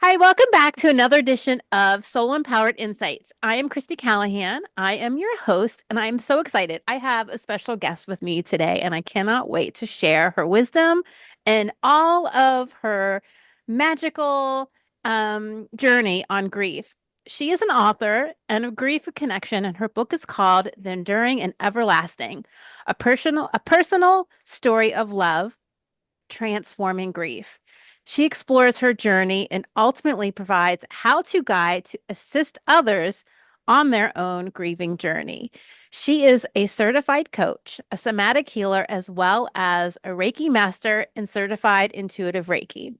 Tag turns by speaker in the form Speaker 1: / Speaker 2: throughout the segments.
Speaker 1: Hi, welcome back to another edition of Soul Empowered Insights. I am Kristie Callahan. I am your host, and I'm so excited. I have a special guest with me today, and I cannot wait to share her wisdom and all of her magical journey on grief. She is an author and a grief connection, and her book is called The Enduring and Everlasting, a personal story of love transforming grief. She explores her journey and ultimately provides how-to guide to assist others on their own grieving journey. She is a certified coach, a somatic healer, as well as a Reiki Master and certified Intuitive Reiki.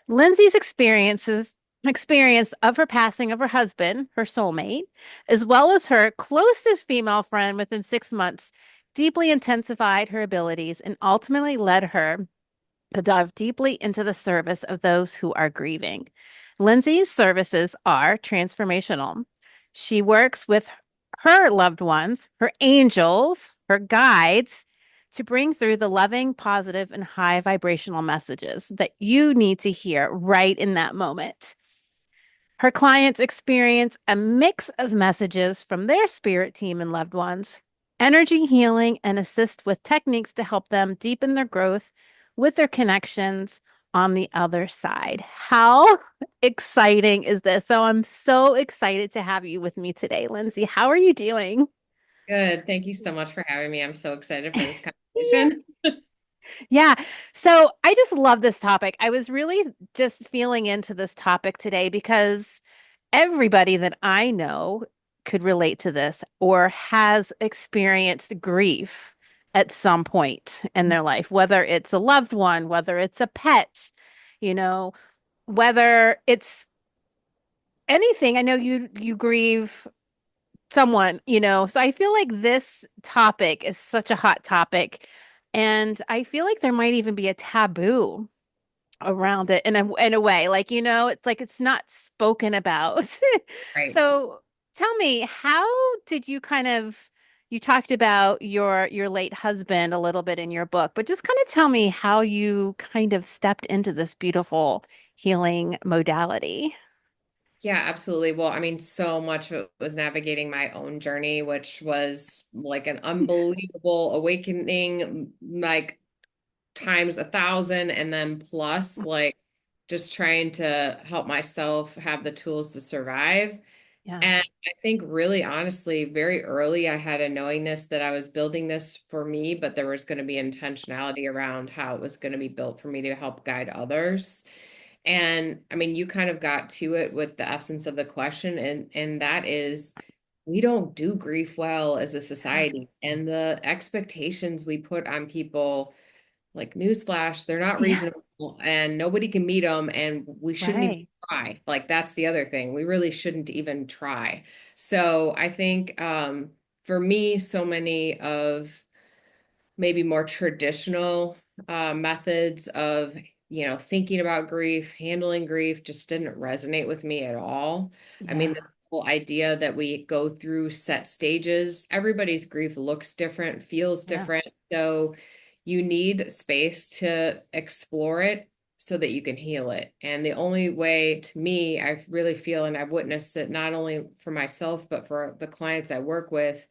Speaker 1: Lindsay's experience of her passing of her husband, her soulmate, as well as her closest female friend within 6 months, deeply intensified her abilities and ultimately led her to dive deeply into the service of those who are grieving. Lindsay's services are transformational. She works with her loved ones, her angels, her guides, to bring through the loving, positive, and high vibrational messages that you need to hear right in that moment. Her clients experience a mix of messages from their spirit team and loved ones, energy healing, and assist with techniques to help them deepen their growth with their connections on the other side. How exciting is this? So I'm so excited to have you with me today, Lindsay. How are you doing?
Speaker 2: Good. Thank you so much for having me. I'm so excited for this
Speaker 1: Yeah.
Speaker 2: conversation.
Speaker 1: Yeah. So I just love this topic. I was really just feeling into this topic today because everybody that I know could relate to this or has experienced grief at some point in their life, whether it's a loved one, whether it's a pet, you know, whether it's anything. I know you grieve someone, so I feel like this topic is such a hot topic. And I feel like there might even be a taboo around it in a way. Like, it's like it's not spoken about.
Speaker 2: Right.
Speaker 1: So tell me, how did you talked about your late husband a little bit in your book, but just kind of tell me how you kind of stepped into this beautiful healing modality.
Speaker 2: Yeah, absolutely. Well, I mean, so much of it was navigating my own journey, which was like an unbelievable awakening, like times 1,000, and then plus, like just trying to help myself have the tools to survive.
Speaker 1: Yeah.
Speaker 2: And I think really honestly, very early, I had a knowingness that I was building this for me, but there was going to be intentionality around how it was going to be built for me to help guide others. And I mean, you kind of got to it with the essence of the question, and that is we don't do grief well as a
Speaker 1: Yeah.
Speaker 2: society. And the expectations we put on people, like newsflash, they're not
Speaker 1: Yeah.
Speaker 2: reasonable and nobody can meet them, and we shouldn't even
Speaker 1: Right.
Speaker 2: try. Like that's the other thing. We really shouldn't even try. So I think for me, so many of maybe more traditional methods of thinking about grief, handling grief just didn't resonate with me at all. I mean,
Speaker 1: Yeah.
Speaker 2: this whole idea that we go through set stages, everybody's grief looks different, feels
Speaker 1: Yeah.
Speaker 2: different, so you need space to explore it so that you can heal it. And the only way, to me, I really feel, and I've witnessed it not only for myself but for the clients I work with,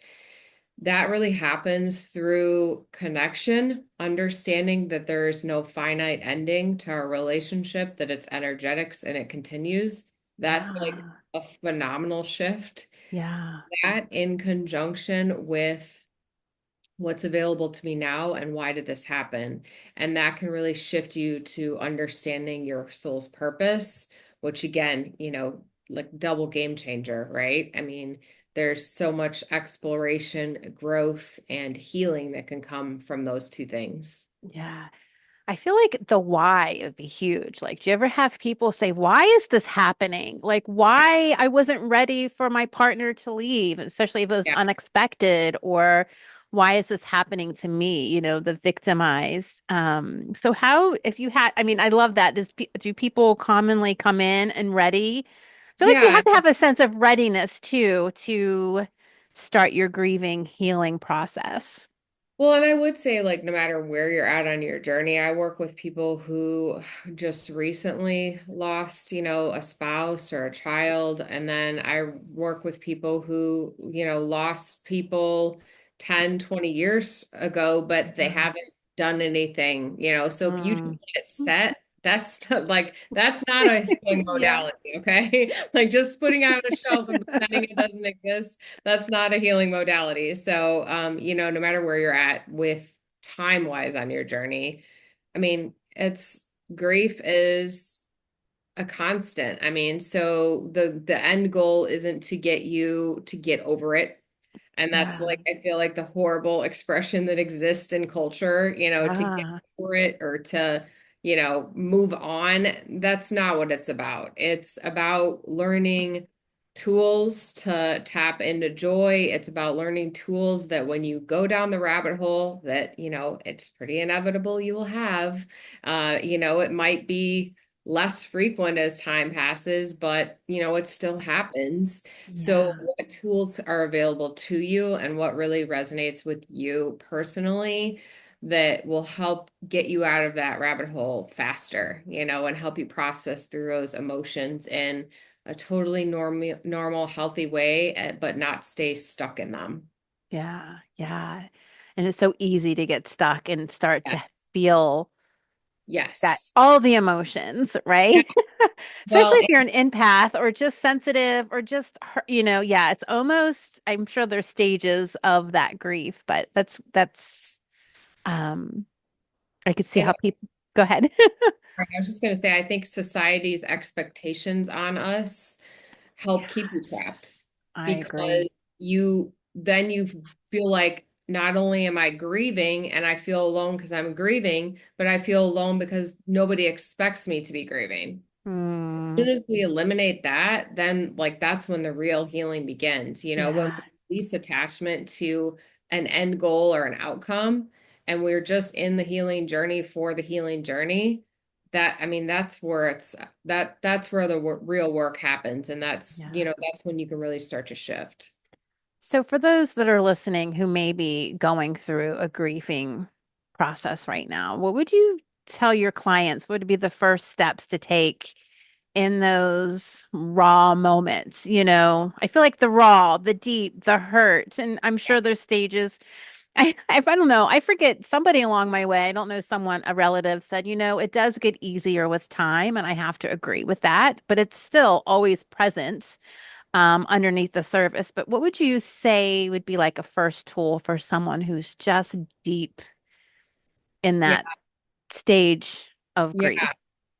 Speaker 2: that really happens through connection, understanding that there's no finite ending to our relationship, that it's energetics and it continues. That's like
Speaker 1: Yeah.
Speaker 2: a phenomenal shift.
Speaker 1: Yeah.
Speaker 2: That in conjunction with what's available to me now and why did this happen? And that can really shift you to understanding your soul's purpose, which again, like double game changer, right? I mean, there's so much exploration, growth, and healing that can come from those two things.
Speaker 1: Yeah. I feel like the why would be huge. Like, do you ever have people say, why is this happening? Like, why I wasn't ready for my partner to leave, especially if it was
Speaker 2: Yeah.
Speaker 1: unexpected, or why is this happening to me? The victimized. So how, if you had, I mean, I love that. Do people commonly come in and ready? I feel like you
Speaker 2: Yeah.
Speaker 1: have to have a sense of readiness too to start your grieving healing process.
Speaker 2: Well, and I would say, like, no matter where you're at on your journey, I work with people who just recently lost, a spouse or a child. And then I work with people who, lost people 10, 20 years ago, but they
Speaker 1: Mm.
Speaker 2: haven't done anything, So if you
Speaker 1: Mm.
Speaker 2: just get set, that's not, like, that's not a healing
Speaker 1: Yeah.
Speaker 2: modality, okay? Like just putting it on a shelf and pretending it doesn't exist, that's not a healing modality. So, no matter where you're at with time wise on your journey, I mean, it's grief is a constant. I mean, so the end goal isn't to get you to get over it. And that's
Speaker 1: Yeah.
Speaker 2: like, I feel like the horrible expression that exists in culture, to get
Speaker 1: Yeah.
Speaker 2: over it or to, move on. That's not what it's about. It's about learning tools to tap into joy. It's about learning tools that when you go down the rabbit hole that, it's pretty inevitable you will have, it might be less frequent as time passes, but it still happens. So,
Speaker 1: Yeah.
Speaker 2: what tools are available to you and what really resonates with you personally that will help get you out of that rabbit hole faster, and help you process through those emotions in a totally normal, healthy way, but not stay stuck in them.
Speaker 1: Yeah. Yeah. And it's so easy to get stuck and start to
Speaker 2: Yes.
Speaker 1: feel that
Speaker 2: Yes.
Speaker 1: all the emotions,
Speaker 2: Yeah.
Speaker 1: right?
Speaker 2: Well,
Speaker 1: Especially if you're an empath or just sensitive or just, yeah, it's almost, I'm sure there's stages of that grief, but um, I could see
Speaker 2: and
Speaker 1: how people go ahead.
Speaker 2: I was just going to say, I think society's expectations on us help keep you trapped
Speaker 1: Yes, I
Speaker 2: because
Speaker 1: agree.
Speaker 2: you feel like not only am I grieving and I feel alone because I'm grieving, but I feel alone because nobody expects me to be grieving.
Speaker 1: Mm,
Speaker 2: Soon as we eliminate that, then like that's when the real healing begins. When
Speaker 1: yeah,
Speaker 2: we release attachment to an end goal or an outcome, and we're just in the healing journey for the healing journey, that I mean, that's where that's where the real work happens, and
Speaker 1: yeah.
Speaker 2: that's when you can really start to shift.
Speaker 1: So for those that are listening who may be going through a grieving process right now, what would you tell your clients would be the first steps to take in those raw moments? I feel like the raw, the deep, the hurt, and I'm sure there's stages. I don't know. I forget somebody along my way. I don't know, someone, a relative said, it does get easier with time, and I have to agree with that, but it's still always present underneath the surface. But what would you say would be like a first tool for someone who's just deep in
Speaker 2: Yeah,
Speaker 1: that stage of
Speaker 2: yeah.
Speaker 1: grief?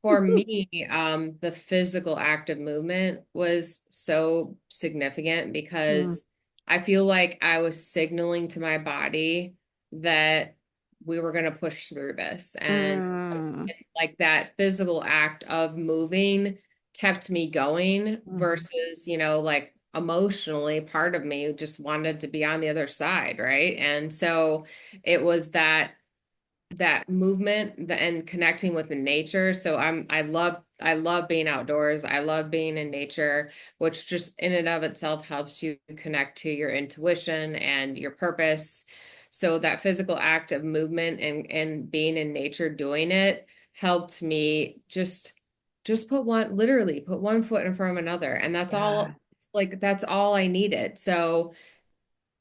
Speaker 2: For me, the physical act of movement was so significant
Speaker 1: Mm,
Speaker 2: because I feel like I was signaling to my body that we were going to push through this. And
Speaker 1: mm,
Speaker 2: like that physical act of moving kept me going
Speaker 1: mm.
Speaker 2: versus, like emotionally, part of me just wanted to be on the other side. Right. And so it was that movement and connecting with the nature. So I love being outdoors. I love being in nature, which just in and of itself helps you connect to your intuition and your purpose. So that physical act of movement and being in nature doing it helped me just literally put one foot in front of another. And that's all,
Speaker 1: Yeah,
Speaker 2: it's like that's all I needed. So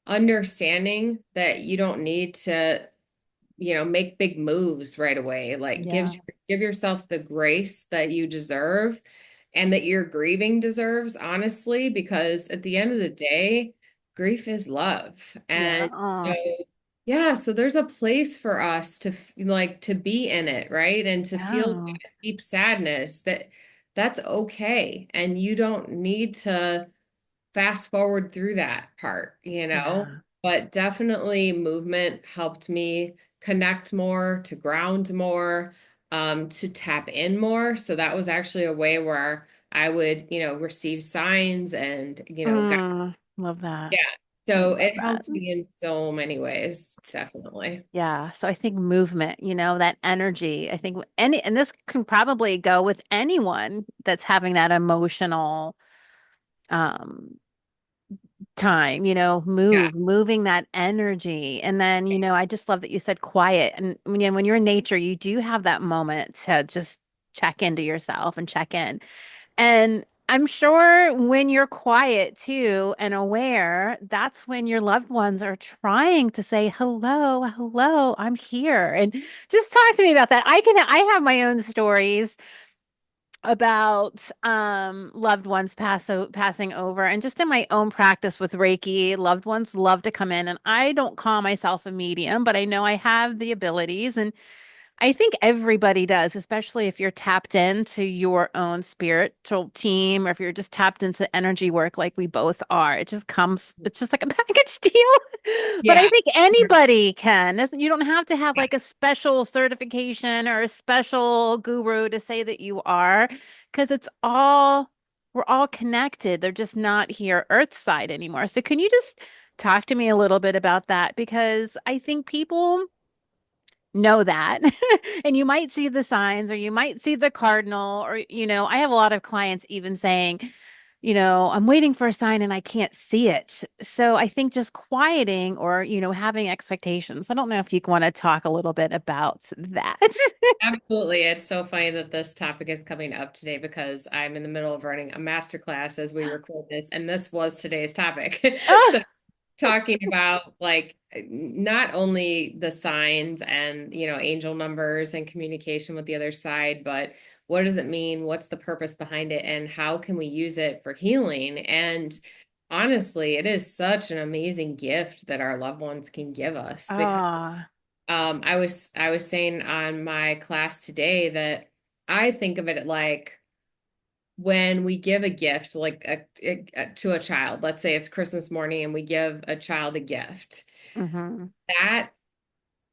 Speaker 2: understanding that you don't need to make big moves right away. Like
Speaker 1: yeah,
Speaker 2: give yourself the grace that you deserve and that your grieving deserves, honestly, because at the end of the day, grief is love.
Speaker 1: yeah.
Speaker 2: And so,
Speaker 1: Oh,
Speaker 2: yeah, so there's a place for us to like to be in it, right? And to feel
Speaker 1: yeah,
Speaker 2: that deep sadness that's okay. And you don't need to fast forward through that part,
Speaker 1: yeah.
Speaker 2: but definitely movement helped me connect more, to ground more, to tap in more. So that was actually a way where I would, receive signs and,
Speaker 1: Love that.
Speaker 2: yeah.
Speaker 1: I
Speaker 2: So
Speaker 1: love
Speaker 2: it
Speaker 1: that.
Speaker 2: helps me in so many ways, definitely.
Speaker 1: Yeah. So I think movement, that energy, I think and this can probably go with anyone that's having that emotional um time,
Speaker 2: Yeah.
Speaker 1: moving that energy. And then, I just love that you said quiet. And when you're in nature, you do have that moment to just check into yourself and check in. And I'm sure when you're quiet too and aware, that's when your loved ones are trying to say, hello, hello, I'm here. And just talk to me about that. I have my own stories about loved ones passing over, and just in my own practice with Reiki, loved ones love to come in, and I don't call myself a medium, but I know I have the abilities, and I think everybody does, especially if you're tapped into your own spiritual team, or if you're just tapped into energy work like we both are. It's just like a package deal. But I
Speaker 2: Yeah.
Speaker 1: think anybody can. You don't have to have like a special certification or a special guru to say that you are, because we're all connected. They're just not here earth side anymore. So can you just talk to me a little bit about that? Because I think people know that. And you might see the signs, or you might see the cardinal, or, I have a lot of clients even saying, I'm waiting for a sign and I can't see it. So I think just quieting, or, having expectations. I don't know if you want to talk a little bit about that.
Speaker 2: Absolutely. It's so funny that this topic is coming up today because I'm in the middle of running a master class as we record this, and this was today's topic. So
Speaker 1: Oh,
Speaker 2: talking about like not only the signs and angel numbers and communication with the other side, but what does it mean? What's the purpose behind it? And how can we use it for healing? And honestly, it is such an amazing gift that our loved ones can give us because
Speaker 1: ah,
Speaker 2: I was saying on my class today that I think of it like when we give a gift, like to a child. Let's say it's Christmas morning and we give a child a gift.
Speaker 1: mm-hmm.
Speaker 2: That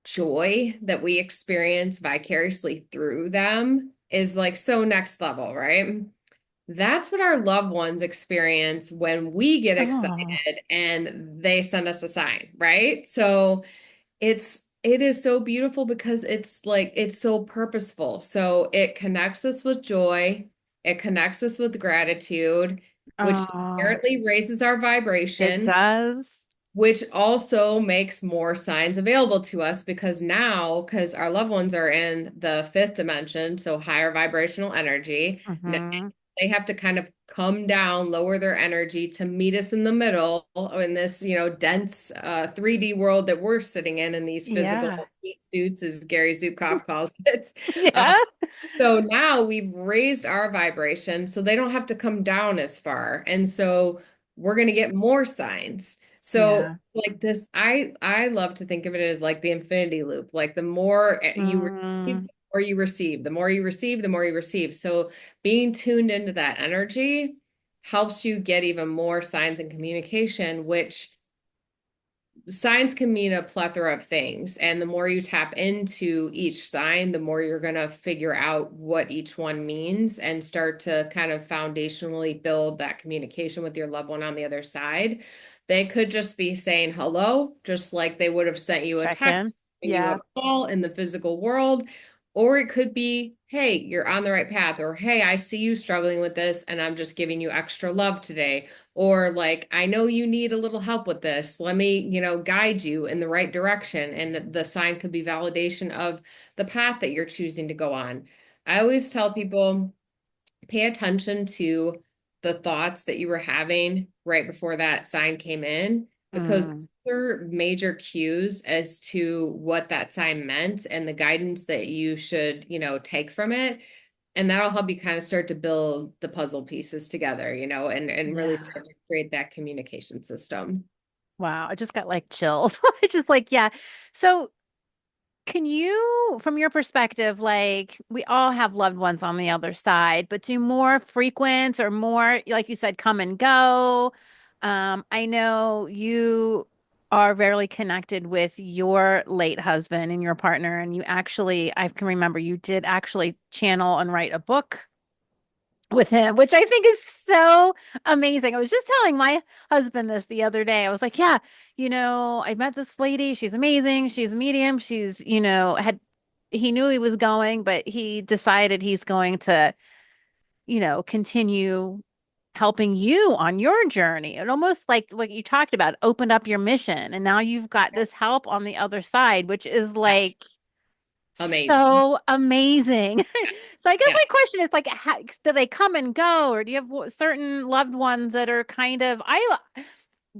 Speaker 2: joy that we experience vicariously through them is like so next level, right? That's what our loved ones experience when we get
Speaker 1: Oh,
Speaker 2: excited and they send us a sign, right? So it is so beautiful because it's like it's so purposeful. So it connects us with joy, it connects us with gratitude, which
Speaker 1: oh,
Speaker 2: inherently raises our
Speaker 1: it
Speaker 2: vibration,
Speaker 1: does.
Speaker 2: which also makes more signs available to us because now, because our loved ones are in the fifth dimension, so higher vibrational energy, now
Speaker 1: Mm-hmm.
Speaker 2: they have to kind of come down, lower their energy to meet us in the middle in this, dense 3D world that we're sitting in these
Speaker 1: Yeah.
Speaker 2: physical meat suits, as Gary Zukov calls it.
Speaker 1: Yeah.
Speaker 2: So now we've raised our vibration so they don't have to come down as far. And so we're going to get more signs. So
Speaker 1: Yeah.
Speaker 2: like this, I love to think of it as like the infinity loop. Like the more you receive,
Speaker 1: Mm,
Speaker 2: the more you receive, the more you receive, the more you receive. So being tuned into that energy helps you get even more signs and communication, which signs can mean a plethora of things. And the more you tap into each sign, the more you're going to figure out what each one means and start to kind of foundationally build that communication with your loved one on the other side. They could just be saying hello, just like they would have sent you a
Speaker 1: check
Speaker 2: text,
Speaker 1: in.
Speaker 2: and you a
Speaker 1: Yeah.
Speaker 2: call in the physical world. Or it could be, hey, you're on the right path, or hey, I see you struggling with this, and I'm just giving you extra love today. Or like, I know you need a little help with this. Let me, guide you in the right direction. And the sign could be validation of the path that you're choosing to go on. I always tell people, pay attention to the thoughts that you were having right before that sign came in, because
Speaker 1: Mm,
Speaker 2: those are major cues as to what that sign meant and the guidance that you should, take from it. And that'll help you kind of start to build the puzzle pieces together, and really
Speaker 1: yeah.
Speaker 2: start to create that communication system.
Speaker 1: Wow. I just got like chills. I just like, yeah. So can you, from your perspective, like we all have loved ones on the other side, but do more frequent or more, like you said, come and go? I know you are very connected with your late husband and your partner, and you actually, I can remember you did actually channel and write a book with him, which I think is so amazing. I was just telling my husband this the other day. I was like, yeah, I met this lady. She's amazing. She's a medium. She's, he knew he was going, but he decided he's going to, continue. helping you on your journey. It almost like what you talked about, opened up your mission. And now you've got this help on the other side, which is
Speaker 2: Yeah,
Speaker 1: like
Speaker 2: amazing.
Speaker 1: so amazing. So I guess
Speaker 2: Yeah.
Speaker 1: my question is like, how, do they come and go, or do you have certain loved ones that are kind of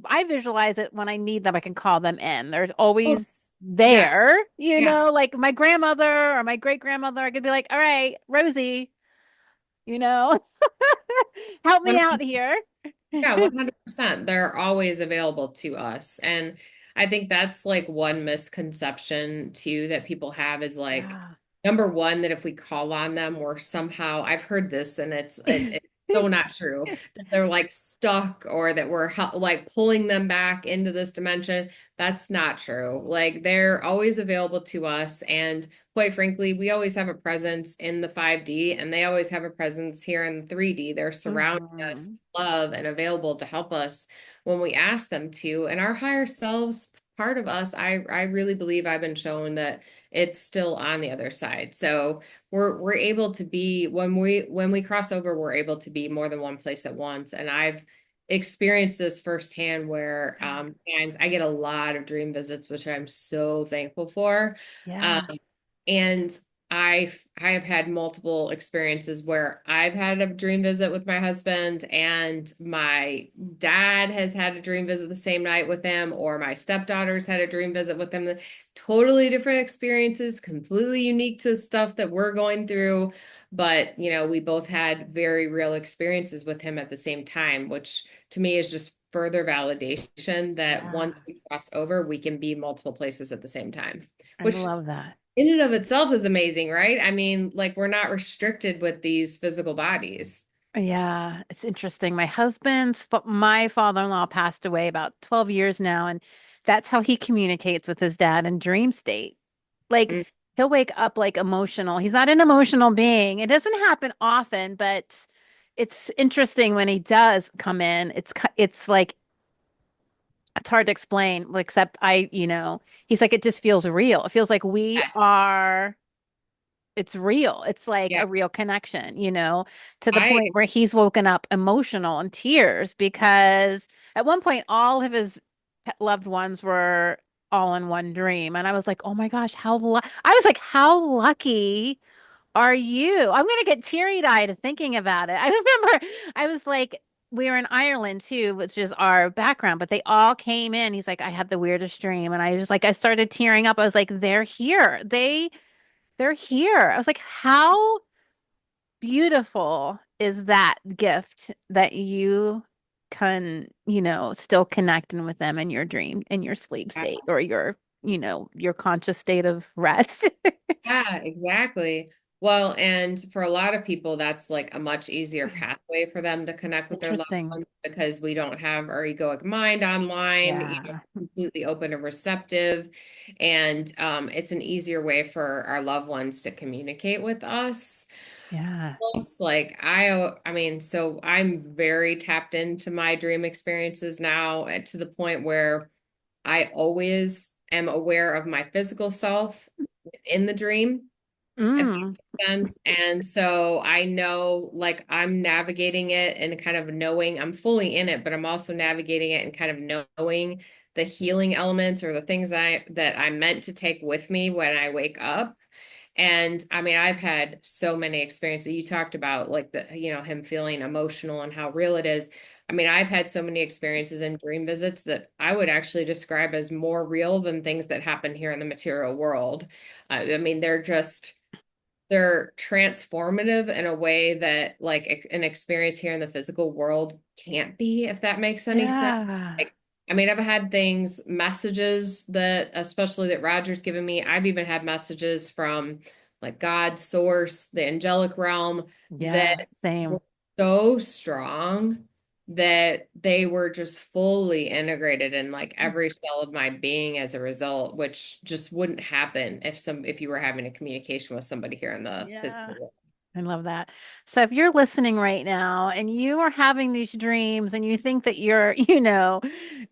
Speaker 1: I visualize it when I need them, I can call them in. They're
Speaker 2: Oh,
Speaker 1: always
Speaker 2: yeah.
Speaker 1: there,
Speaker 2: Yeah.
Speaker 1: like my grandmother or my great grandmother. I could be like, all right, Rosie, you know, help me out here.
Speaker 2: Yeah, 100%. They're always available to us. And I think that's like one misconception too that people have is like,
Speaker 1: Yeah.
Speaker 2: number one, that if we call on them, we're somehow, I've heard this and it's so not true, that they're like stuck or that we're like pulling them back into this dimension. That's not true. Like they're always available to us. And quite frankly, we always have a presence in the 5D and they always have a presence here in the 3D. They're surrounding us
Speaker 1: Mhm.
Speaker 2: love and available to help us when we ask them to. And our higher selves, part of us, I really believe I've been shown that it's still on the other side. So we're able to be when we cross over, we're able to be more than one place at once. And I've experienced this firsthand where times I get a lot of dream visits, which I'm so thankful for. Um,
Speaker 1: Yeah.
Speaker 2: and I have had multiple experiences where I've had a dream visit with my husband and my dad has had a dream visit the same night with him, or my stepdaughter's had a dream visit with him. Totally different experiences, completely unique to stuff that we're going through. But, we both had very real experiences with him at the same time, which to me is just further validation that once
Speaker 1: Yeah.
Speaker 2: we cross over, we can be multiple places at the same time,
Speaker 1: I
Speaker 2: which
Speaker 1: love that.
Speaker 2: in and of itself is amazing, right? I mean, like we're not restricted with these physical bodies.
Speaker 1: Yeah, it's interesting. My father-in-law passed away about 12 years now, and that's how he communicates with his dad in dream state. Like
Speaker 2: Mm,
Speaker 1: he'll wake up like emotional. He's not an emotional being. It doesn't happen often, but it's interesting when he does come in. It's like it's hard to explain, except he's like it just feels real. It feels like we
Speaker 2: yes.
Speaker 1: are it's real. It's like
Speaker 2: Yeah.
Speaker 1: a real connection, to the
Speaker 2: I
Speaker 1: point where he's woken up emotional in tears because at one point all of his loved ones were all in one dream. And I was like, oh my gosh, I was like, how lucky are you? I'm gonna get teary-eyed thinking about it. I remember I was like, we were in Ireland too, which is our background, but they all came in. He's like, I had the weirdest dream. And I started tearing up. I was like, they're here. They're here. I was like, how beautiful is that gift that you can, still connecting with them in your dream, in your sleep state or your conscious state of rest.
Speaker 2: Yeah, exactly. Well, and for a lot of people, that's like a much easier pathway for them to connect with their loved
Speaker 1: Interesting.
Speaker 2: ones because we don't have our egoic mind online,
Speaker 1: Yeah.
Speaker 2: completely open and receptive. And it's an easier way for our loved ones to communicate with us.
Speaker 1: Yeah.
Speaker 2: Plus, like I mean, so I'm very tapped into my dream experiences now to the point where I always am aware of my physical self in the dream, if that
Speaker 1: Mm.
Speaker 2: makes sense. And so I know like I'm navigating it and kind of knowing I'm fully in it, but I'm also navigating it and kind of knowing the healing elements or the things that I'm meant to take with me when I wake up. And I mean, I've had so many experiences. You talked about like him feeling emotional and how real it is. I mean, I've had so many experiences in dream visits that I would actually describe as more real than things that happen here in the material world. I mean, they're transformative in a way that like an experience here in the physical world can't be, if that makes any sense.
Speaker 1: Yeah.
Speaker 2: Like, I mean, I've had messages that, especially that Roger's given me. I've even had messages from like God, source, the angelic realm that
Speaker 1: Yeah. Same.
Speaker 2: were so strong that they were just fully integrated in like every cell of my being as a result, which just wouldn't happen if you were having a communication with somebody here in the
Speaker 1: Yeah.
Speaker 2: physical world.
Speaker 1: I love that. So if you're listening right now and you are having these dreams and you think that you're,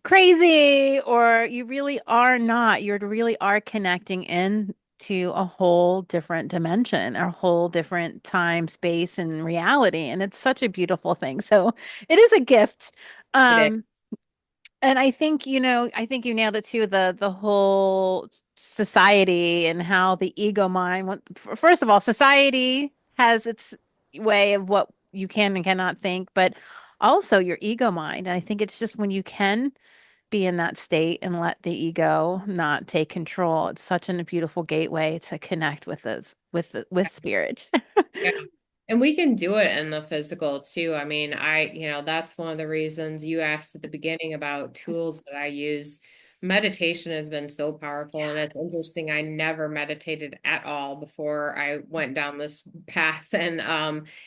Speaker 1: crazy or you really are not, you really are connecting in to a whole different dimension, a whole different time, space, and reality. And it's such a beautiful thing. So it is a gift.
Speaker 2: It is.
Speaker 1: Um, and I think, I think you nailed it too, the whole society and how the ego mind, first of all, society has its way of what you can and cannot think, but also your ego mind. And I think it's just when you can be in that state and let the ego not take control. It's such a beautiful gateway to connect with this, with spirit.
Speaker 2: Yeah. And we can do it in the physical too. I mean, that's one of the reasons you asked at the beginning about tools that I use. Meditation has been so powerful, and it's interesting.
Speaker 1: Yes.
Speaker 2: I never meditated at all before I went down this path, and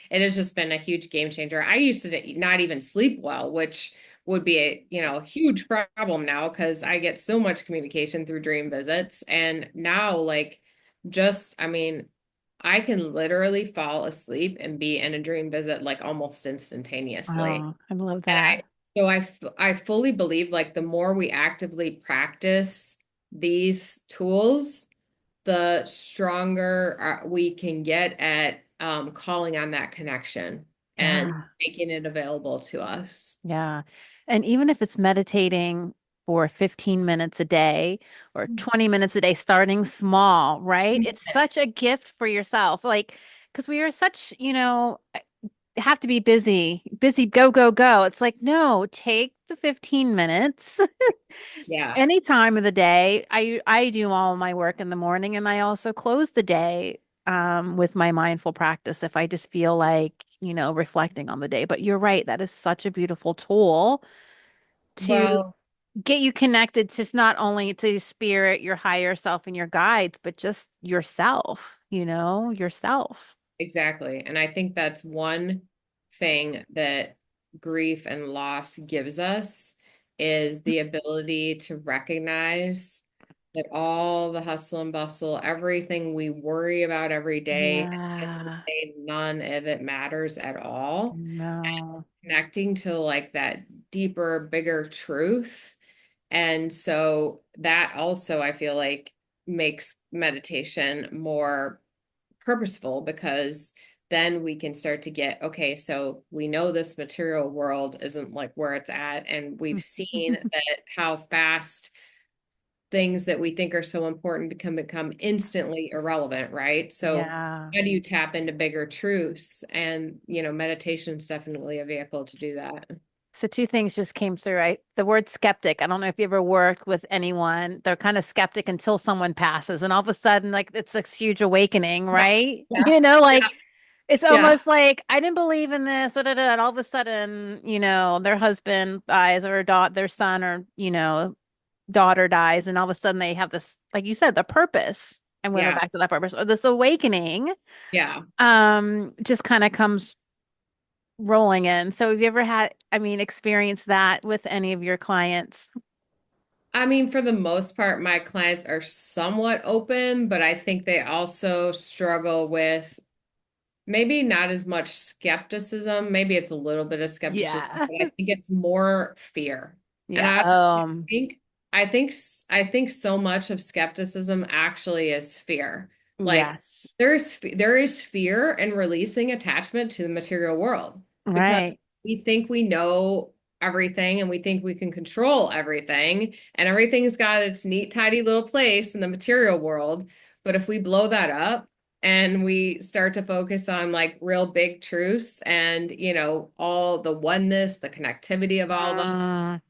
Speaker 2: it has just been a huge game changer. I used to not even sleep well, which would be a huge problem now because I get so much communication through dream visits, and now like just I mean I can literally fall asleep and be in a dream visit like almost instantaneously.
Speaker 1: Oh, I love
Speaker 2: And
Speaker 1: that.
Speaker 2: I fully believe like the more we actively practice these tools, the stronger we can get at calling on that connection and
Speaker 1: Yeah.
Speaker 2: making it available to us.
Speaker 1: Yeah. And even if it's meditating for 15 minutes a day or 20 minutes a day, starting small, right? It's such a gift for yourself. Like, because we are such, have to be busy, busy, go, go, go. It's like, no, take the 15 minutes
Speaker 2: Yeah.
Speaker 1: any time of the day. I do all of my work in the morning, and I also close the day with my mindful practice if I just feel like, reflecting on the day. But you're right, that is such a beautiful tool to
Speaker 2: Well,
Speaker 1: get you connected to not only to spirit, your higher self and your guides, but just yourself, yourself.
Speaker 2: exactly. And I think that's one thing that grief and loss gives us is the ability to recognize that all the hustle and bustle, everything we worry about every day, at the end of the
Speaker 1: Yeah.
Speaker 2: day, none of it matters at all.
Speaker 1: No.
Speaker 2: Connecting to like that deeper, bigger truth. And so that also, I feel like, makes meditation more purposeful because then we can start to get, okay, so we know this material world isn't like where it's at. And we've seen that how fast things that we think are so important can become instantly irrelevant, right? So
Speaker 1: Yeah.
Speaker 2: how do you tap into bigger truths? And, meditation is definitely a vehicle to do that.
Speaker 1: So two things just came through. The word skeptic. I don't know if you ever worked with anyone. They're kind of skeptic until someone passes, and all of a sudden, like it's this huge awakening,
Speaker 2: Yeah.
Speaker 1: right?
Speaker 2: Yeah.
Speaker 1: Like
Speaker 2: Yeah.
Speaker 1: it's
Speaker 2: Yeah.
Speaker 1: almost like I didn't believe in this, da, da, da, and all of a sudden, their husband dies or their son or daughter dies, and all of a sudden they have this, like you said, the purpose. I'm going to go
Speaker 2: Yeah.
Speaker 1: back to that purpose or this awakening.
Speaker 2: Yeah.
Speaker 1: Just kind of comes rolling in. So have you ever had, I mean, experienced that with any of your clients?
Speaker 2: I mean, for the most part, my clients are somewhat open, but I think they also struggle with maybe not as much skepticism. Maybe it's a little bit of skepticism,
Speaker 1: Yeah.
Speaker 2: but I think it's more fear. And
Speaker 1: Yeah.
Speaker 2: I think I think so much of skepticism actually is fear. Like
Speaker 1: Yes.
Speaker 2: there is fear in releasing attachment to the material world because
Speaker 1: Right.
Speaker 2: we think we know everything and we think we can control everything and everything's got its neat, tidy little place in the material world. But if we blow that up, and we start to focus on like real big truths and all the oneness, the connectivity of all of us,
Speaker 1: Mm,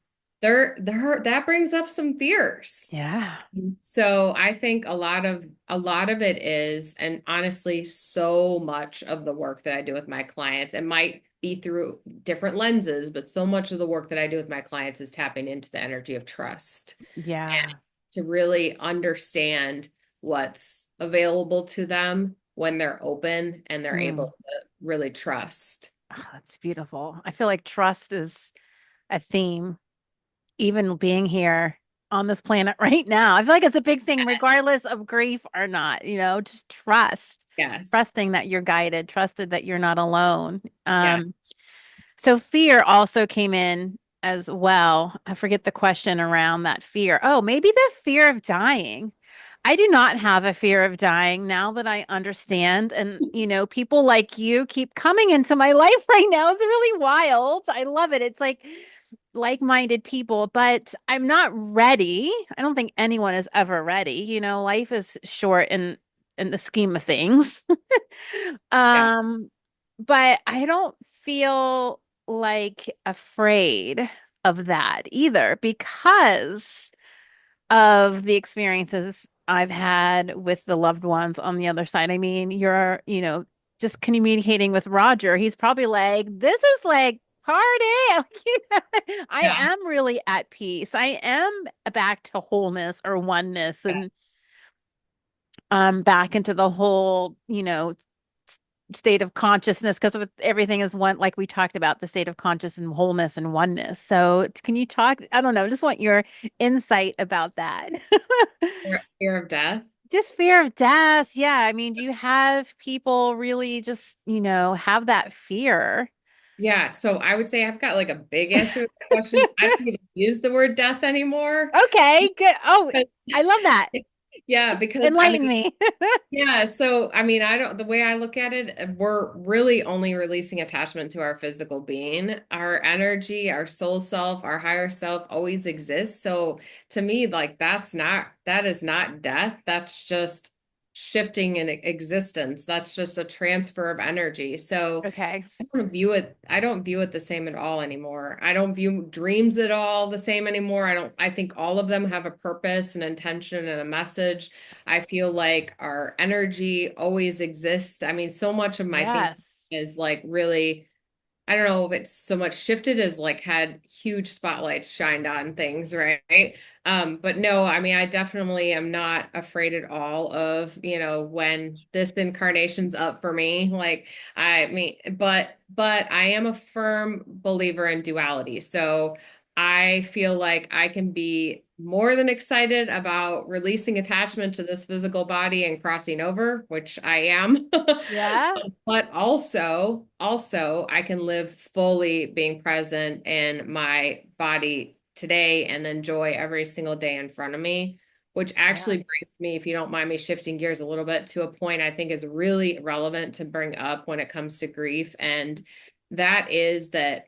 Speaker 2: there that brings up some fears.
Speaker 1: yeah.
Speaker 2: So I think a lot of it is, and honestly so much of the work that I do with my clients, it might be through different lenses, but so much of the work that I do with my clients is tapping into the energy of trust
Speaker 1: Yeah.
Speaker 2: to really understand what's available to them when they're open and they're able
Speaker 1: Mm.
Speaker 2: to really trust.
Speaker 1: Oh, that's beautiful. I feel like trust is a theme, even being here on this planet right now. I feel like it's a big thing, regardless of grief or not, just trust,
Speaker 2: Yes.
Speaker 1: trusting that you're guided, trusted that you're not alone.
Speaker 2: Yeah.
Speaker 1: So fear also came in as well. I forget the question around that fear. Oh, maybe the fear of dying. I do not have a fear of dying now that I understand. And, people like you keep coming into my life right now. It's really wild. I love it. It's like-minded people, but I'm not ready. I don't think anyone is ever ready. Life is short in the scheme of things.
Speaker 2: Yeah.
Speaker 1: Um, but I don't feel like afraid of that either because of the experiences I've had with the loved ones on the other side. I mean, just communicating with Roger. He's probably like, this is like party. Like, I
Speaker 2: Yeah.
Speaker 1: am really at peace. I am back to wholeness or oneness
Speaker 2: Yeah.
Speaker 1: and back into the whole, state of consciousness because with everything is one, like we talked about, the state of conscious and wholeness and oneness. So can you talk? I don't know, just want your insight about that.
Speaker 2: Fear of death.
Speaker 1: Just fear of death. Yeah. I mean, do you have people really just, have that fear?
Speaker 2: Yeah. So I would say I've got like a big answer to that question. I don't even use the word death anymore.
Speaker 1: Okay, good. Oh, I love that.
Speaker 2: Yeah, because I
Speaker 1: Enlighten
Speaker 2: mean,
Speaker 1: me.
Speaker 2: yeah, so I mean, I don't, the way I look at it, we're really only releasing attachment to our physical being. Our energy, our soul self, our higher self always exists. So to me, like that is not death. That's just shifting in existence. That's just a transfer of energy. So
Speaker 1: Okay.
Speaker 2: I don't view it the same at all anymore. I don't view dreams at all the same anymore. I think all of them have a purpose, an intention, and a message. I feel like our energy always exists. I mean, so much of my thinking
Speaker 1: Yes.
Speaker 2: is like really, I don't know if it's so much shifted as like had huge spotlights shined on things, right? But no, I mean, I definitely am not afraid at all of, when this incarnation's up for me. Like, I mean, but I am a firm believer in duality. So I feel like I can be more than excited about releasing attachment to this physical body and crossing over, which I am.
Speaker 1: Yeah.
Speaker 2: But also I can live fully being present in my body today and enjoy every single day in front of me, which actually
Speaker 1: Yes.
Speaker 2: brings me, if you don't mind me shifting gears a little bit, to a point I think is really relevant to bring up when it comes to grief. And that is that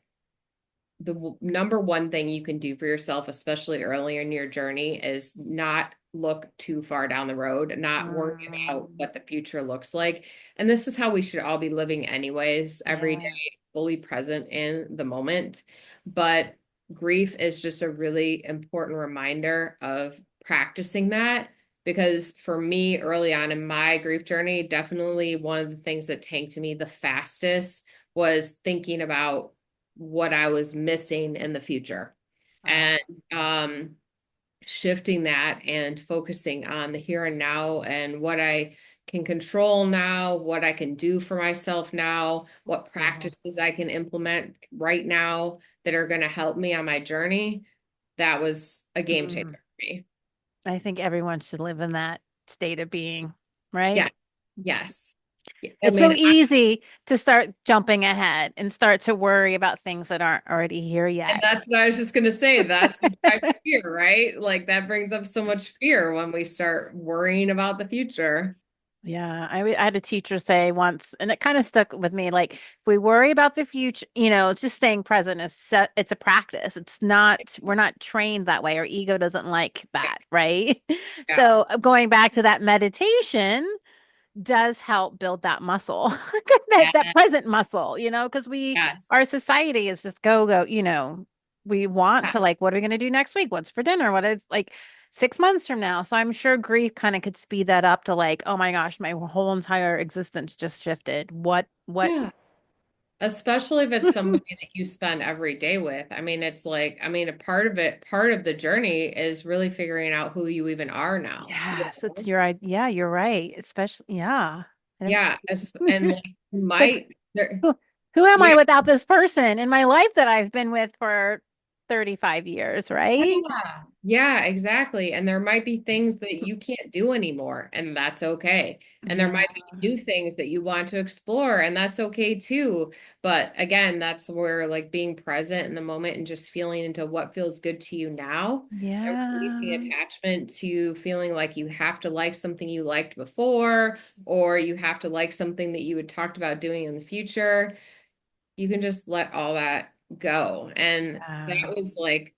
Speaker 2: the number one thing you can do for yourself, especially earlier in your journey, is not look too far down the road, not worry about
Speaker 1: Mm,
Speaker 2: what the future looks like. And this is how we should all be living, anyways, every day,
Speaker 1: yeah.
Speaker 2: fully present in the moment. But grief is just a really important reminder of practicing that. Because for me, early on in my grief journey, definitely one of the things that tanked me the fastest was thinking about what I was missing in the future.
Speaker 1: Uh,
Speaker 2: And um, shifting that and focusing on the here and now and what I can control now, what I can do for myself now, what
Speaker 1: yeah.
Speaker 2: practices I can implement right now that are going to help me on my journey. That was a game changer
Speaker 1: Mm.
Speaker 2: for me.
Speaker 1: I think everyone should live in that state of being,
Speaker 2: Yeah.
Speaker 1: right?
Speaker 2: Yes. Yeah, I
Speaker 1: It's so
Speaker 2: mean,
Speaker 1: easy to start jumping ahead and start to worry about things that aren't already here
Speaker 2: and
Speaker 1: yet.
Speaker 2: that's what I was just going to say. That's what drives fear, right? Like that brings up so much fear when we start worrying about the future.
Speaker 1: Yeah, I had a teacher say once, and it kind of stuck with me. Like, if we worry about the future, just staying present it's a practice. It's not, we're not trained that way. Our ego doesn't like that, right?
Speaker 2: Yeah.
Speaker 1: So, going back to that meditation does help build that muscle, that
Speaker 2: Yeah.
Speaker 1: present muscle, because
Speaker 2: Yes.
Speaker 1: our society is just go, go, we want
Speaker 2: Yeah.
Speaker 1: to like, what are we going to do next week? What's for dinner? What is like 6 months from now? So I'm sure grief kind of could speed that up to like, oh my gosh, my whole entire existence just shifted. What?
Speaker 2: Yeah. Especially if it's somebody that you spend every day with. I mean, it's like, I mean, a part of it, part of the journey is really figuring out who you even are now.
Speaker 1: Yes, it's your, yeah, you're right. Especially, yeah. And
Speaker 2: Yeah. And like, you
Speaker 1: it's like,
Speaker 2: might, there,
Speaker 1: who am I
Speaker 2: yeah.
Speaker 1: without this person in my life that I've been with for 35 years, right?
Speaker 2: Yeah. Yeah, exactly. And there might be things that you can't do anymore, and that's okay. And there
Speaker 1: Yeah.
Speaker 2: might be new things that you want to explore, and that's okay too. But again, that's where like being present in the moment and just feeling into what feels good to you now and releasing
Speaker 1: Yeah.
Speaker 2: attachment to feeling like you have to like something you liked before, or you have to like something that you had talked about doing in the future. You can just let all that go. And that
Speaker 1: Yeah.
Speaker 2: was like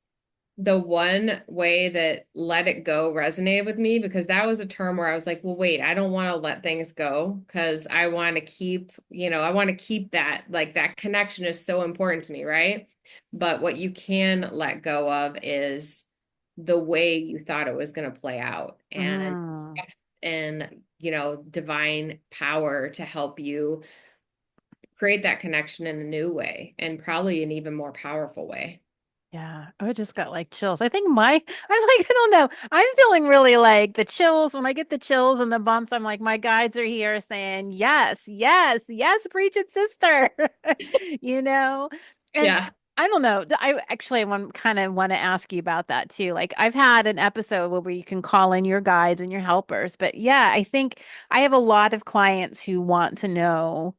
Speaker 2: the one way that let it go resonated with me because that was a term where I was like, well, wait, I don't want to let things go because I want to keep, I want to keep that, like that connection is so important to me, right? But what you can let go of is the way you thought it was going to play out
Speaker 1: Mm.
Speaker 2: and divine power to help you create that connection in a new way and probably an even more powerful way.
Speaker 1: Yeah, I just got like chills. I think I don't know. I'm feeling really like the chills. When I get the chills and the bumps, I'm like, my guides are here saying, yes, yes, yes, preach it, sister. You know? And
Speaker 2: Yeah.
Speaker 1: I don't know. I actually want kind of want to ask you about that too. Like I've had an episode where you can call in your guides and your helpers, but yeah, I think I have a lot of clients who want to know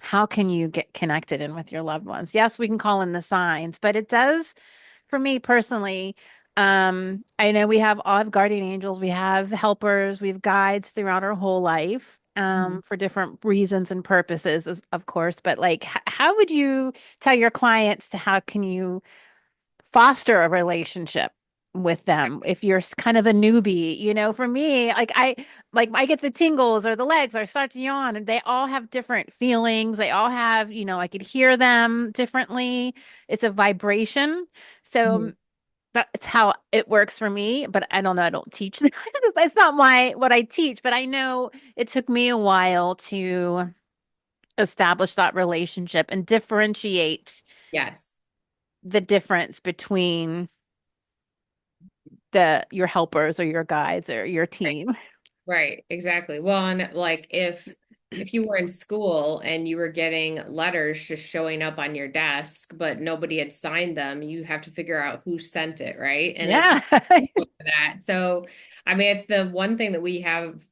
Speaker 1: how can you get connected in with your loved ones? Yes, we can call in the signs, but it does, for me personally, I know we have all have guardian angels, we have helpers, we have guides throughout our whole life,
Speaker 2: Mhm.
Speaker 1: for different reasons and purposes, of course. But like, how would you tell your clients to how can you foster a relationship with them if you're kind of a newbie? For me, like I get the tingles or the legs or start to yawn, and they all have different feelings. They all have, I could hear them differently. It's a vibration. So
Speaker 2: Mhm.
Speaker 1: that's how it works for me, but I don't know, I don't teach that. It's not my what I teach, but I know it took me a while to establish that relationship and differentiate
Speaker 2: Yes.
Speaker 1: the difference between your helpers or your guides or your
Speaker 2: Right.
Speaker 1: team.
Speaker 2: Right. Exactly. Well, and like if you were in school and you were getting letters just showing up on your desk, but nobody had signed them, you have to figure out who sent it, right? And it's
Speaker 1: Yeah.
Speaker 2: that. So, I mean, the one thing that we have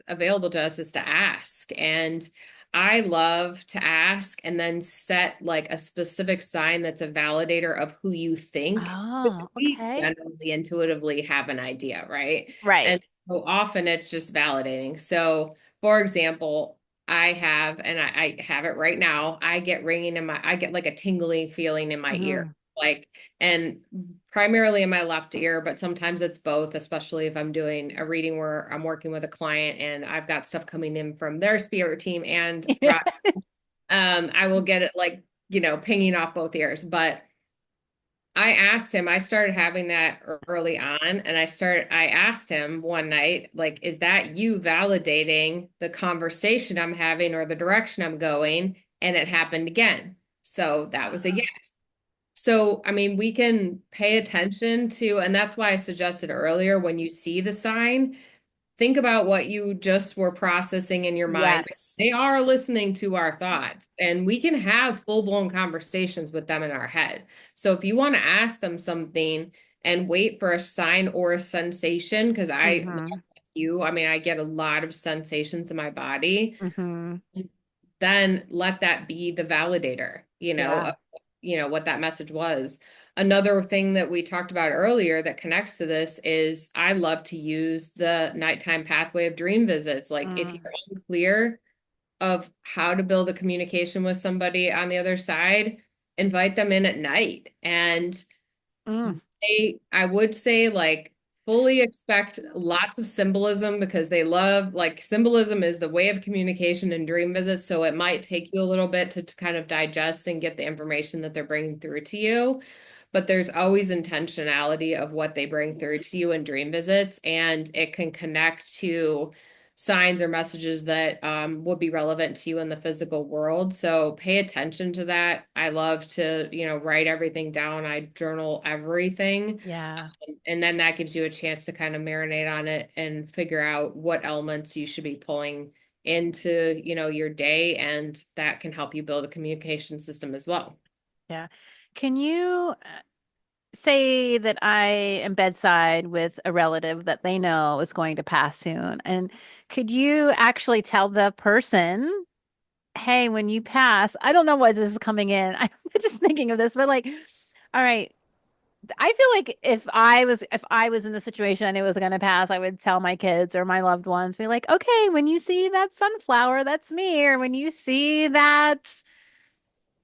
Speaker 2: available to us is to ask. And I love to ask and then set like a specific sign that's a validator of who you think. Because
Speaker 1: Oh,
Speaker 2: we
Speaker 1: okay.
Speaker 2: generally intuitively have an idea, right?
Speaker 1: Right.
Speaker 2: And so often it's just validating. So, for example, I have, and I have it right now, I get like a tingling feeling in my ear.
Speaker 1: Hmm.
Speaker 2: Like, and primarily in my left ear, but sometimes it's both, especially if I'm doing a reading where I'm working with a client and I've got stuff coming in from their spirit team and
Speaker 1: Yeah.
Speaker 2: I will get it like, pinging off both ears. But I asked him, I started having that early on, and I asked him one night, like, is that you validating the conversation I'm having or the direction I'm going? And it happened again. So that was a yes. So, I mean, we can pay attention to, and that's why I suggested earlier when you see the sign, think about what you just were processing in your mind.
Speaker 1: Yes.
Speaker 2: They are listening to our thoughts, and we can have full-blown conversations with them in our head. So, if you want to ask them something and wait for a sign or a sensation, because
Speaker 1: Hmm.
Speaker 2: I mean, I get a lot of sensations in my body,
Speaker 1: Hmm.
Speaker 2: then let that be the validator,
Speaker 1: Yeah.
Speaker 2: of, what that message was. Another thing that we talked about earlier that connects to this is I love to use the nighttime pathway of dream visits. Like if
Speaker 1: Mm.
Speaker 2: you're unclear of how to build a communication with somebody on the other side, invite them in at night. And
Speaker 1: Mm.
Speaker 2: I would say like fully expect lots of symbolism because they love like symbolism is the way of communication in dream visits. So it might take you a little bit to kind of digest and get the information that they're bringing through to you. But there's always intentionality of what they bring through to you in dream visits, and it can connect to signs or messages that would be relevant to you in the physical world. So pay attention to that. I love to, write everything down. I journal everything.
Speaker 1: Yeah.
Speaker 2: And then that gives you a chance to kind of marinate on it and figure out what elements you should be pulling into, your day. And that can help you build a communication system as well.
Speaker 1: Yeah. Can you? say that I am bedside with a relative that they know is going to pass soon. And could you actually tell the person, hey, when you pass, I don't know why this is coming in. I'm just thinking of this, but like, all right, I feel like if I was in the situation and it was gonna pass, I would tell my kids or my loved ones, be like, okay, when you see that sunflower, that's me, or when you see that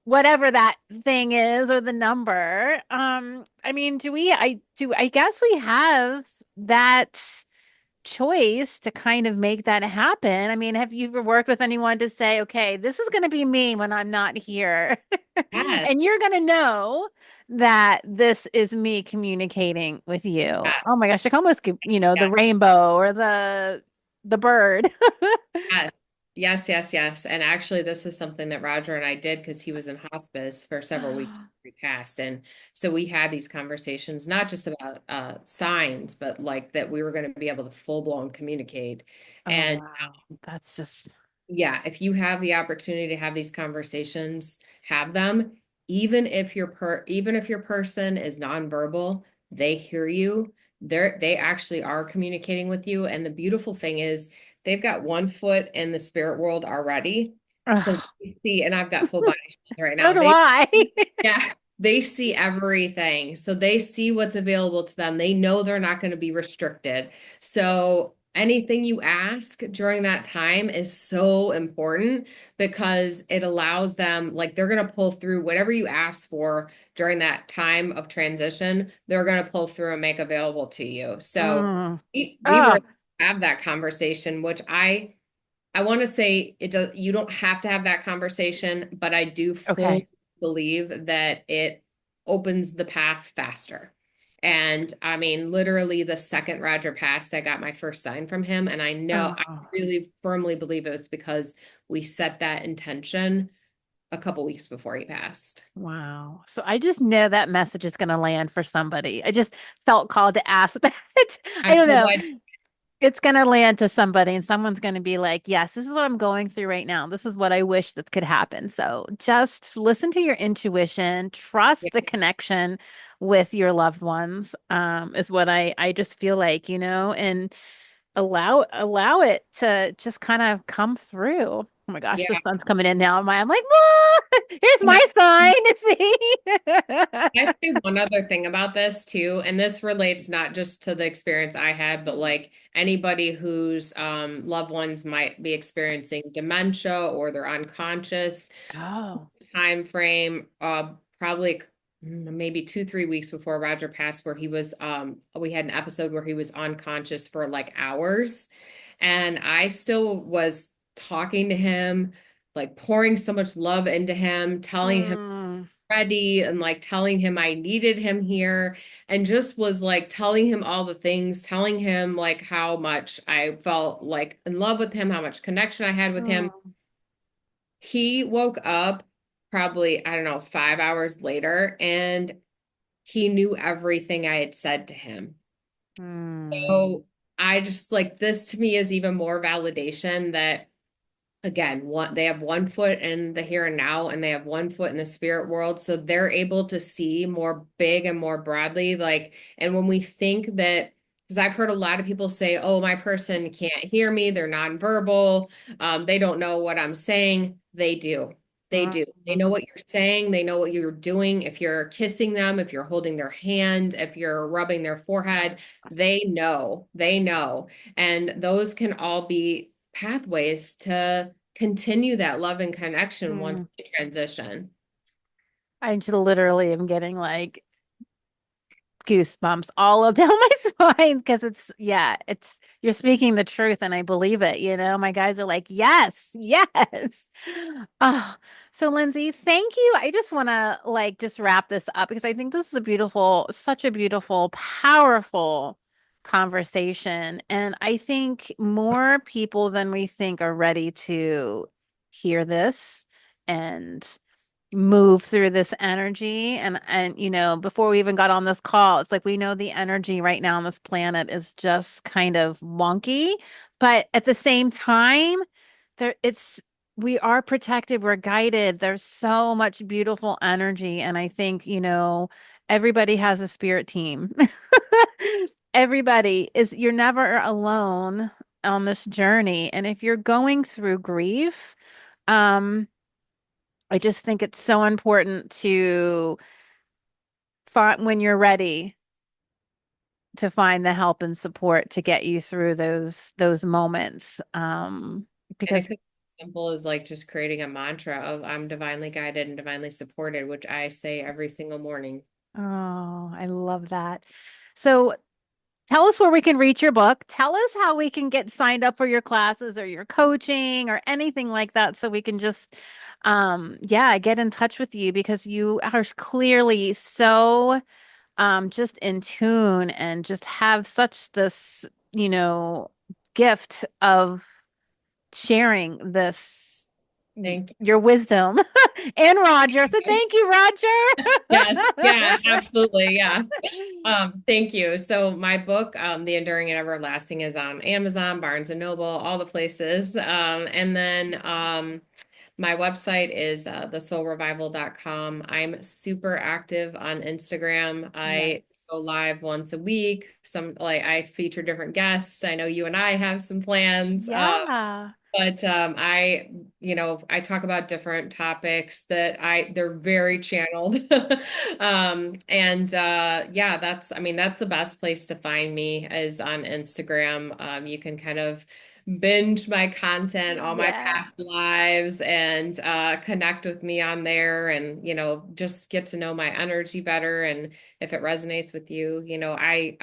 Speaker 1: whatever that thing is or the number. I mean, I guess we have that choice to kind of make that happen. I mean, have you ever worked with anyone to say, okay, this is going to be me when I'm not here?
Speaker 2: Yes,
Speaker 1: And you're going to know that this is me communicating with you.
Speaker 2: yes,
Speaker 1: Oh my gosh, like almost, the
Speaker 2: yes,
Speaker 1: rainbow or the bird.
Speaker 2: yes. Yes, yes, yes. And actually, this is something that Roger and I did because he was in hospice for several weeks recast. And so we had these conversations, not just about signs, but like that we were going to be able to full blown communicate.
Speaker 1: Oh
Speaker 2: And
Speaker 1: wow. That's just
Speaker 2: yeah, if you have the opportunity to have these conversations, have them. Even if your person is nonverbal, they hear you. They actually are communicating with you. And the beautiful thing is they've got one foot in the spirit world already. So
Speaker 1: ugh,
Speaker 2: they see, and I've got full body chills right
Speaker 1: so
Speaker 2: now.
Speaker 1: do I.
Speaker 2: Yeah, they see everything. So they see what's available to them. They know they're not going to be restricted. So anything you ask during that time is so important because it allows them, like, they're going to pull through whatever you ask for during that time of transition, they're going to pull through and make available to you. So
Speaker 1: Mm.
Speaker 2: we were
Speaker 1: Oh,
Speaker 2: able to have that conversation, which I want to say it does, you don't have to have that conversation, but I do fully
Speaker 1: okay.
Speaker 2: believe that it opens the path faster. And I mean, literally the second Roger passed, I got my first sign from him. And I
Speaker 1: Oh,
Speaker 2: really firmly believe it was because we set that intention a couple weeks before he passed.
Speaker 1: wow. So I just know that message is going to land for somebody. I just felt called to ask that. I
Speaker 2: I'm
Speaker 1: don't
Speaker 2: so
Speaker 1: know.
Speaker 2: glad.
Speaker 1: It's going to land to somebody, and someone's going to be like, yes, this is what I'm going through right now. This is what I wish that could happen. So just listen to your intuition, trust the connection with your loved ones, is what I just feel like, and allow it to just kind of come through. Oh my gosh, the
Speaker 2: Yeah.
Speaker 1: sun's coming in now. I'm like, whoa, here's my sign to see.
Speaker 2: I say one other thing about this too, and this relates not just to the experience I had, but like anybody whose loved ones might be experiencing dementia or they're unconscious.
Speaker 1: Oh.
Speaker 2: Time frame, probably maybe 2, 3 weeks before Roger passed, where he was we had an episode where he was unconscious for like hours, and I still was talking to him, like pouring so much love into him, telling him
Speaker 1: Mm,
Speaker 2: ready and like telling him I needed him here and just was like telling him all the things, telling him like how much I felt like in love with him, how much connection I had with him.
Speaker 1: mm,
Speaker 2: He woke up probably, I don't know, 5 hours later and he knew everything I had said to him.
Speaker 1: mm,
Speaker 2: So I just like this to me is even more validation that again, they have one foot in the here and now and they have one foot in the spirit world, so they're able to see more big and more broadly, like, and when we think that, because I've heard a lot of people say, oh, my person can't hear me, they're nonverbal, they don't know what I'm saying. They do. They
Speaker 1: mm,
Speaker 2: do. They know what you're saying, they know what you're doing. If you're kissing them, if you're holding their hand, if you're rubbing their forehead, they know. And those can all be pathways to continue that love and connection once
Speaker 1: mm.
Speaker 2: they transition.
Speaker 1: I just literally am getting like goosebumps all up down my spine because yeah, you're speaking the truth and I believe it, My guys are like, yes, yes. Oh, so Lindsay, thank you. I just want to like just wrap this up because I think this is such a beautiful, powerful conversation. And I think more people than we think are ready to hear this and move through this energy and before we even got on this call, it's like we know the energy right now on this planet is just kind of wonky, but at the same time it's we are protected, we're guided, there's so much beautiful energy, and I think everybody has a spirit team. Everybody is, you're never alone on this journey. And if you're going through grief, um, I just think it's so important to find when you're ready to find the help and support to get you through those moments.
Speaker 2: And it
Speaker 1: Because
Speaker 2: could be as simple as like just creating a mantra of I'm divinely guided and divinely supported, which I say every single morning.
Speaker 1: oh, I love that. So tell us where we can read your book. Tell us how we can get signed up for your classes or your coaching or anything like that so we can just yeah, get in touch with you because you are clearly so just in tune and just have such this, you know, gift of sharing this
Speaker 2: Thank
Speaker 1: your wisdom and Roger. So
Speaker 2: you.
Speaker 1: thank you,
Speaker 2: Yes, yeah,
Speaker 1: Roger.
Speaker 2: absolutely. Yeah. Thank you. So my book, The Enduring and Everlasting, is on Amazon, Barnes and Noble, all the places. And then my website is thesoulrevival.com. I'm super active on Instagram. I
Speaker 1: Yes.
Speaker 2: go live once a week. Some like I feature different guests. I know you and I have some plans.
Speaker 1: Yeah.
Speaker 2: But I talk about different topics that they're very channeled. And yeah, that's the best place to find me is on Instagram. You can kind of binge my content, all my
Speaker 1: Yeah.
Speaker 2: past lives, and connect with me on there and, just get to know my energy better. And if it resonates with you, I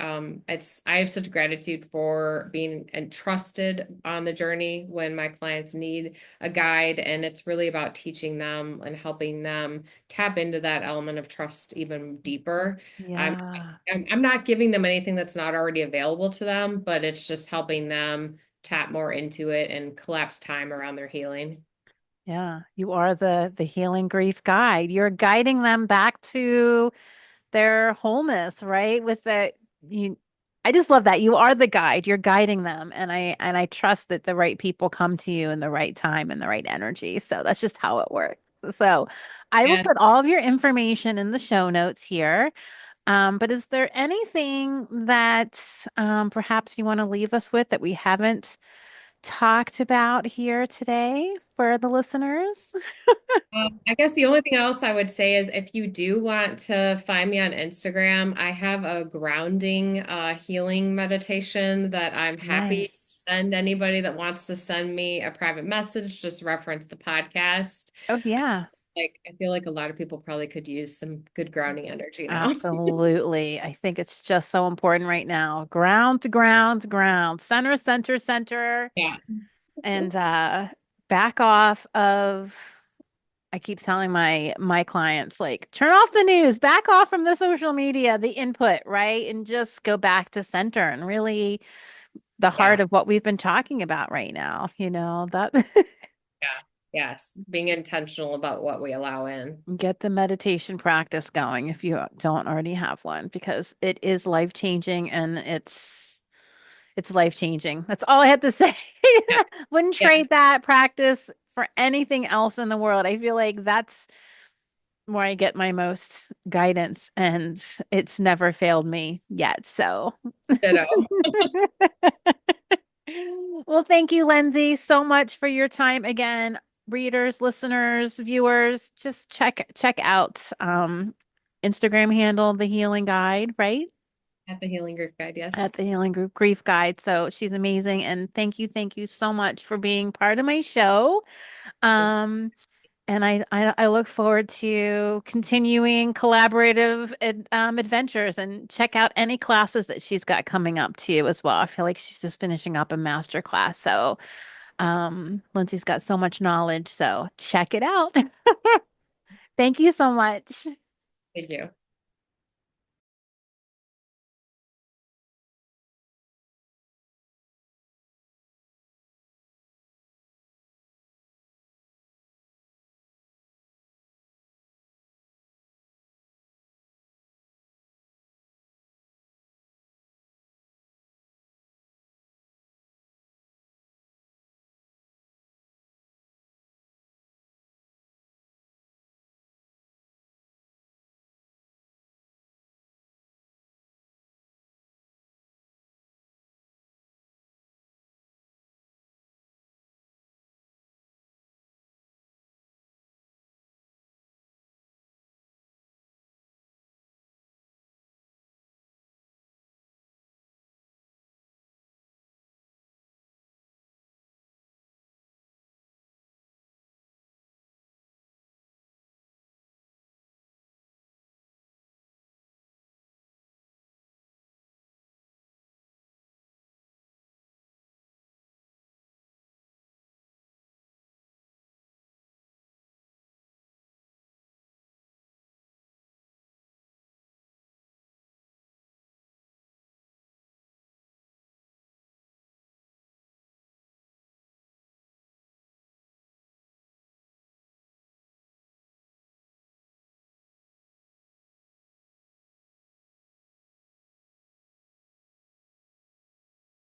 Speaker 2: have such gratitude for being entrusted on the journey when my clients need a guide, and it's really about teaching them and helping them tap into that element of trust even deeper. I'm
Speaker 1: Yeah.
Speaker 2: I'm not giving them anything that's not already available to them, but it's just helping them tap more into it and collapse time around their healing.
Speaker 1: Yeah. You are the healing grief guide. You're guiding them back to their wholeness, right? With the you I just love that. You are the guide. You're guiding them. And I trust that the right people come to you in the right time and the right energy. So that's just how it works. So I will
Speaker 2: Yeah.
Speaker 1: put all of your information in the show notes here. But is there anything that perhaps you want to leave us with that we haven't talked about here today for the listeners?
Speaker 2: I guess the only thing else I would say is if you do want to find me on Instagram, I have a grounding healing meditation that I'm happy to
Speaker 1: Nice.
Speaker 2: send anybody that wants to send me a private message, just reference the podcast.
Speaker 1: Oh, yeah.
Speaker 2: Like I feel like a lot of people probably could use some good grounding energy now.
Speaker 1: Absolutely. I think it's just so important right now. Ground to ground to ground, center, center, center,
Speaker 2: Yeah.
Speaker 1: and back off of I keep telling my clients like turn off the news, back off from the social media, the input, right? And just go back to center and really the heart
Speaker 2: Yeah.
Speaker 1: of what we've been talking about right now, that
Speaker 2: Yeah. Yes. Being intentional about what we allow in.
Speaker 1: get the meditation practice going if you don't already have one because it is life changing and it's life changing. That's all I have to say.
Speaker 2: Yeah.
Speaker 1: Wouldn't
Speaker 2: Yes.
Speaker 1: trade that practice for anything else in the world. I feel like that's where I get my most guidance, and it's never failed me yet. So,
Speaker 2: Ditto.
Speaker 1: well, thank you, Lindsay, so much for your time again. Readers, listeners, viewers, just check out Instagram handle The Healing Guide, right?
Speaker 2: At the Healing Grief Guide,
Speaker 1: At
Speaker 2: yes.
Speaker 1: the Healing Group Grief Guide. So she's amazing. And thank you so much for being part of my show. Um, and I look forward to continuing collaborative adventures and check out any classes that she's got coming up too as well. I feel like she's just finishing up a master class. So Lindsay's got so much knowledge. So check it out. Thank you so much.
Speaker 2: Thank you.